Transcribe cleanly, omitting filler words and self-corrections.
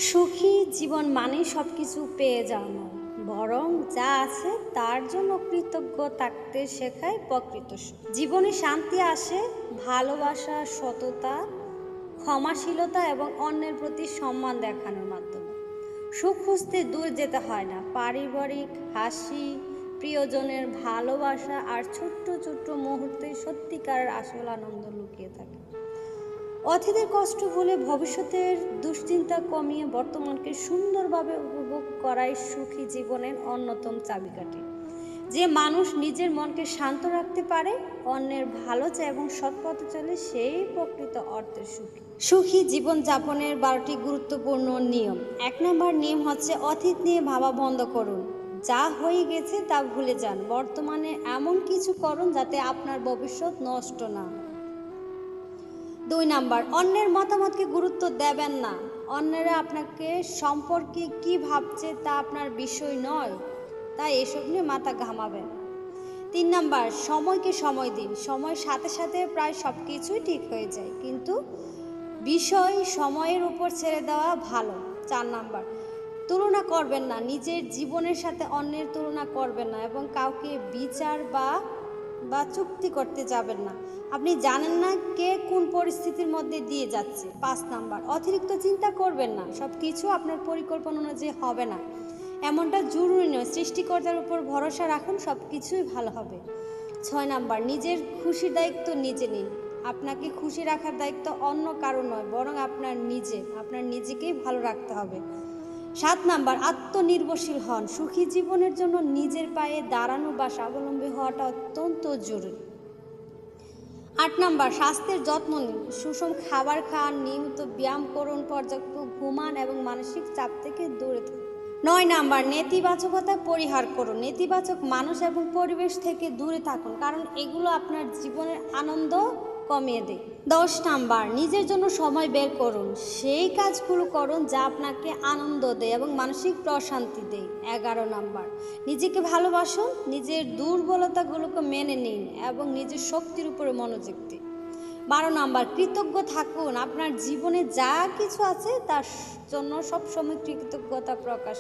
সুখী জীবন মানেই সব কিছু পেয়ে যাওয়া নয়, বরং যা আছে তার জন্য কৃতজ্ঞ থাকতে শেখায় প্রকৃত সুখ। জীবনে শান্তি আসে ভালোবাসা, সততা, ক্ষমাশীলতা এবং অন্যের প্রতি সম্মান দেখানোর মাধ্যমে। সুখ খুঁজতে দূর যেতে হয় না, পারিবারিক হাসি, প্রিয়জনের ভালোবাসা আর ছোট্ট ছোট্ট মুহূর্তে সত্যিকারের আসল আনন্দ লুকিয়ে থাকে। অতীতের কষ্ট ভুলে ভবিষ্যতের দুশ্চিন্তা কমিয়ে বর্তমানকে সুন্দরভাবে উপভোগ করাই সুখী জীবনের অন্যতম চাবিকাঠি। যে মানুষ নিজের মনকে শান্ত রাখতে পারে, অন্যের ভালো চায় এবং সৎ পথে চলে, সেই প্রকৃত অর্থে সুখী। সুখী জীবনযাপনের 12টি গুরুত্বপূর্ণ নিয়ম। 1 নম্বর নিয়ম হচ্ছে অতীত নিয়ে ভাবা বন্ধ করুন। যা হয়ে গেছে তা ভুলে যান। বর্তমানে এমন কিছু করুন যাতে আপনার ভবিষ্যৎ নষ্ট না হয়। 2 নাম্বার, অন্যের মতামতকে গুরুত্ব দেবেন না। অন্যরা আপনাকে সম্পর্কে কি ভাবছে তা আপনার বিষয় নয়, তাই এসব নিয়ে মাথা ঘামাবেন না। 3 নাম্বার, সময়কে সময় দিন। সময়ের সাথে সাথে প্রায় সব কিছুই ঠিক হয়ে যায়, কিন্তু বিষয় সময়ের উপর ছেড়ে দেওয়া ভালো। 4 নাম্বার, তুলনা করবেন না। নিজের জীবনের সাথে অন্যের তুলনা করবেন না এবং কাউকে বিচার বা চুক্তি করতে যাবেন না। আপনি জানেন না কে কোন পরিস্থিতির মধ্যে দিয়ে যাচ্ছে। 5 নাম্বার, অতিরিক্ত চিন্তা করবেন না। সব কিছু আপনার পরিকল্পনা অনুযায়ী হবে না, এমনটা জরুরি নয়। সৃষ্টিকর্তার উপর ভরসা রাখুন, সব কিছুই ভালো হবে। 6 নাম্বার, নিজের খুশির দায়িত্ব নিজে নিন। আপনাকে খুশি রাখার দায়িত্ব অন্য কারো নয়, বরং আপনার নিজেকেই ভালো রাখতে হবে। 7 নাম্বার, আত্মনির্ভরশীল হন। সুখী জীবনের জন্য নিজের পায়ে দাঁড়ানো বা স্বাবলম্বী হওয়াটা অত্যন্ত জরুরি। 8 নাম্বার, স্বাস্থ্যের যত্ন নিন। সুষম খাবার খান, নিয়মিত ব্যায়াম করুন, পর্যাপ্ত ঘুমান এবং মানসিক চাপ থেকে দূরে থাকুন। 9 নাম্বার, নেতিবাচকতা পরিহার করুন। নেতিবাচক মানুষ এবং পরিবেশ থেকে দূরে থাকুন, কারণ এগুলো আপনার জীবনের আনন্দ কমিয়ে দেয়। 10 নাম্বার, নিজের জন্য সময় বের করুন। সেই কাজগুলো করুন যা আপনাকে আনন্দ দেয় এবং মানসিক প্রশান্তি দেয়। 11 নাম্বার, নিজেকে ভালোবাসুন। নিজের দুর্বলতাগুলোকে মেনে নিন এবং নিজের শক্তির উপরে মনোযোগ দিন। 12 নাম্বার, কৃতজ্ঞ থাকুন। আপনার জীবনে যা কিছু আছে তার জন্য সবসময় কৃতজ্ঞতা প্রকাশ